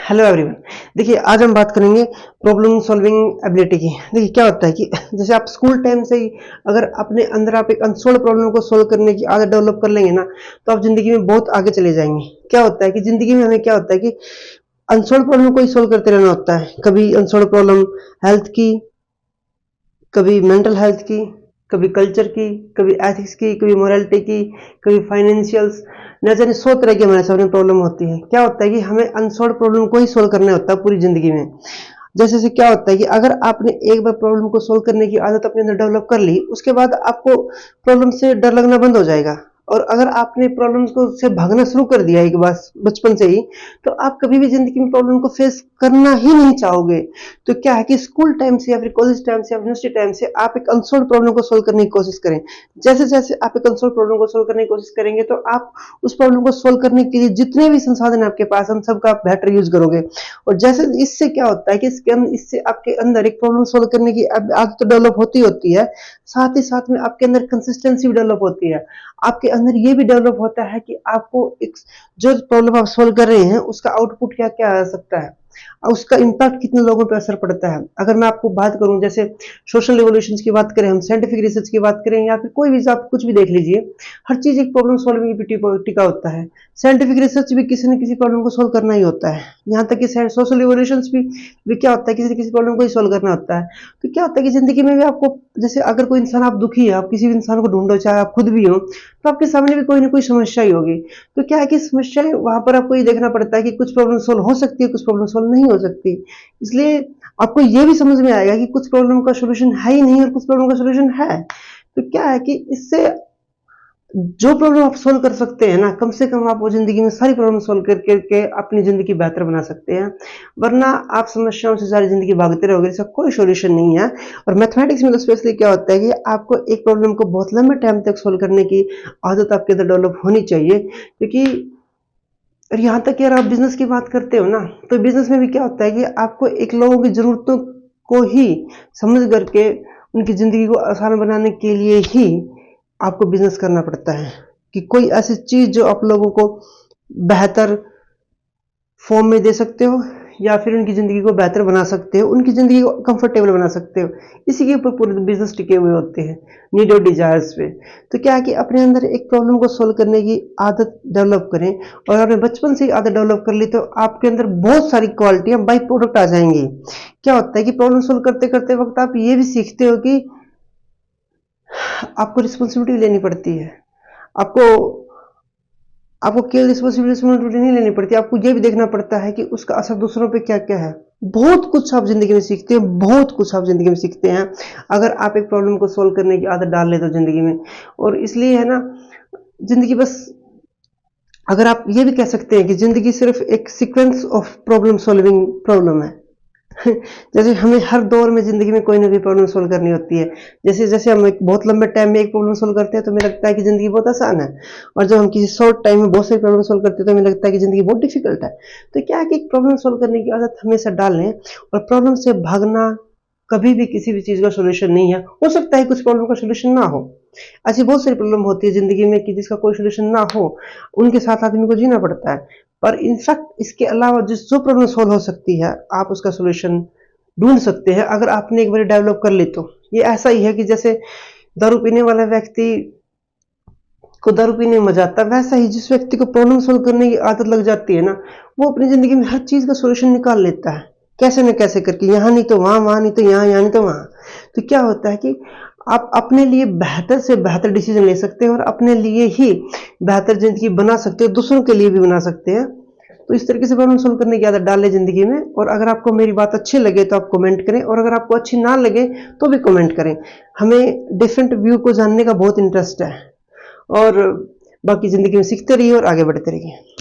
Hello everyone. देखिए आज हम बात करेंगे प्रॉब्लम सॉल्विंग एबिलिटी की। देखिए क्या होता है कि जैसे आप स्कूल टाइम से ही अगर अपने अंदर आप एक अनसॉल्व प्रॉब्लम को सॉल्व करने की आदत डेवलप कर लेंगे ना, तो आप जिंदगी में बहुत आगे चले जाएंगे। क्या होता है कि जिंदगी में हमें क्या होता है कि अनसॉल्व प्रॉब्लम को ही सॉल्व करते रहना होता है। कभी अनसॉल्व प्रॉब्लम हेल्थ की, कभी मेंटल हेल्थ की, कभी कल्चर की, कभी एथिक्स की, कभी मोरालिटी की, कभी फाइनेंशियल्स, न जाने 100 तरह की हमारे सामने प्रॉब्लम होती है। क्या होता है कि हमें अनसॉल्व प्रॉब्लम को ही सोल्व करना होता है पूरी जिंदगी में। जैसे जैसे क्या होता है कि अगर आपने एक बार प्रॉब्लम को सोल्व करने की आदत अपने अंदर डेवलप कर ली, उसके बाद आपको प्रॉब्लम से डर लगना बंद हो जाएगा। और अगर आपने प्रॉब्लम्स को से भागना शुरू कर दिया एक बार बचपन से ही, तो आप कभी भी जिंदगी में प्रॉब्लम को फेस करना ही नहीं चाहोगे। तो क्या है कि स्कूल टाइम से या फिर कॉलेज टाइम से या यूनिवर्सिटी टाइम से आप एक अनसॉल्व प्रॉब्लम को सोल्व करने की कोशिश करें। जैसे जैसे आप एक अनसॉल्व प्रॉब्लम को सोल्व करने की कोशिश करेंगे, तो आप उस प्रॉब्लम को सोल्व करने के लिए जितने भी संसाधन है आपके पास, हम सबका आप बेटर यूज करोगे। और जैसे इससे क्या होता है कि इससे आपके अंदर एक प्रॉब्लम सोल्व करने की आदत तो डेवलप होती है, साथ ही साथ में आपके अंदर कंसिस्टेंसी भी डेवलप होती है। आपके अंदर ये भी डेवलप होता है कि आपको एक जो प्रॉब्लम आप सोल्व कर रहे हैं उसका आउटपुट क्या क्या आ सकता है, उसका इम्पैक्ट कितने लोगों पर असर पड़ता है। अगर मैं आपको बात करूं, जैसे सोशल रिवोल्यूशंस की बात करें, हम साइंटिफिक रिसर्च की बात करें, या फिर कोई भी आप कुछ भी देख लीजिए, हर चीज एक प्रॉब्लम सॉल्विंग की टिका होता है। साइंटिफिक रिसर्च भी किसी न किसी प्रॉब्लम को सोल्व करना ही होता है। यहाँ तक कि सोशल रिवोल्यूशंस भी क्या होता है, किसी न किसी प्रॉब्लम को ही सोल्व करना होता है। तो क्या होता है कि जिंदगी में भी आपको, जैसे अगर कोई इंसान आप दुखी है, आप किसी भी इंसान को ढूंढो, चाहे आप खुद भी हो, तो आपके सामने भी कोई ना कोई समस्या ही होगी। तो क्या है कि समस्याएं वहां पर आपको ये देखना पड़ता है कि कुछ प्रॉब्लम सोल्व हो सकती है, कुछ प्रॉब्लम सोल्व नहीं हो सकती। इसलिए आपको ये भी समझ में आएगा कि कुछ प्रॉब्लम का सॉल्यूशन है ही नहीं और कुछ प्रॉब्लम का सॉल्यूशन है। तो क्या है कि इससे जो प्रॉब्लम आप सोल्व कर सकते हैं ना, कम से कम आप वो जिंदगी में सारी प्रॉब्लम सोल्व करके अपनी जिंदगी बेहतर बना सकते हैं। वरना आप समस्याओं से सारी जिंदगी भागते रहोगे, इसका कोई सॉल्यूशन नहीं है। और मैथमेटिक्स में तो स्पेशली क्या होता है कि आपको एक प्रॉब्लम को बहुत लंबे टाइम तक सोल्व करने की आदत आपके अंदर डेवलप होनी चाहिए। क्योंकि और यहाँ तक कि अगर आप बिजनेस की बात करते हो ना, तो बिजनेस में भी क्या होता है कि आपको एक लोगों की जरूरतों को ही समझ करके उनकी जिंदगी को आसान बनाने के लिए ही आपको बिजनेस करना पड़ता है। कि कोई ऐसी चीज जो आप लोगों को बेहतर फॉर्म में दे सकते हो, या फिर उनकी जिंदगी को बेहतर बना सकते हो, उनकी जिंदगी को कंफर्टेबल बना सकते हो, इसी के ऊपर पूरे बिजनेस टिके हुए होते हैं, नीड और डिजायर्स पे। तो क्या है कि अपने अंदर एक प्रॉब्लम को सोल्व करने की आदत डेवलप करें, और आपने बचपन से ही आदत डेवलप कर ली, तो आपके अंदर बहुत सारी क्वालिटियां बाई प्रोडक्ट आ जाएंगी। क्या होता है कि प्रॉब्लम सोल्व करते करते वक्त आप ये भी सीखते हो कि आपको रिस्पॉन्सिबिलिटी लेनी पड़ती है। आपको आपको केवल रिस्पॉन्सिबिलिटी नहीं लेनी पड़ती, आपको यह भी देखना पड़ता है कि उसका असर दूसरों पे क्या क्या है। बहुत कुछ आप जिंदगी में सीखते हैं, बहुत कुछ आप जिंदगी में सीखते हैं, अगर आप एक प्रॉब्लम को सोल्व करने की आदत डाल ले तो जिंदगी में। और इसलिए है ना, जिंदगी बस, अगर आप ये भी कह सकते हैं कि जिंदगी सिर्फ एक sequence of problem solving problem है। जैसे हमें हर दौर में जिंदगी में कोई ना कोई प्रॉब्लम सोल्व करनी होती है। जैसे जैसे हम एक बहुत लंबे टाइम में एक प्रॉब्लम सोल्व करते हैं तो हमें लगता है कि जिंदगी बहुत आसान है, और जब हम किसी शॉर्ट टाइम में बहुत सारी प्रॉब्लम सोल्व करते हैं तो हमें लगता है कि जिंदगी बहुत डिफिकल्ट है। तो क्या है कि एक प्रॉब्लम सोल्व करने की आदत हमेशा डाल लें, और प्रॉब्लम से भागना कभी भी किसी भी चीज का सोल्यूशन नहीं है। हो सकता है कुछ प्रॉब्लम का सोल्यूशन ना हो, ऐसी बहुत सारी प्रॉब्लम होती है जिंदगी में कि जिसका कोई सोल्यूशन ना हो, उनके साथ आदमी को जीना पड़ता है। पर इनफैक्ट इसके अलावा जो प्रॉब्लम सोल्व हो सकती है, आप उसका सोल्यूशन ढूंढ सकते हैं अगर आपने एक बार डेवलप कर ली। तो ये ऐसा ही है कि जैसे दारू पीने वाला व्यक्ति को दारू पीने में मजा आता है, वैसा ही जिस व्यक्ति को प्रॉब्लम सोल्व करने की आदत लग जाती है ना, वो अपनी जिंदगी में हर चीज का सोल्यूशन निकाल लेता है, कैसे न कैसे करके, यहाँ नहीं तो वहां, वहां नहीं तो यहाँ, यहाँ नहीं तो वहां। तो क्या होता है कि आप अपने लिए बेहतर से बेहतर डिसीजन ले सकते हैं, और अपने लिए ही बेहतर जिंदगी बना सकते हो, दूसरों के लिए भी बना सकते हैं। तो इस तरीके से प्रॉब्लम सोल्व करने की आदत डालें जिंदगी में। और अगर आपको मेरी बात अच्छी लगे तो आप कमेंट करें, और अगर आपको अच्छी ना लगे तो भी कमेंट करें। हमें डिफरेंट व्यू को जानने का बहुत इंटरेस्ट है, और बाकी जिंदगी में सीखते रहिए और आगे बढ़ते रहिए।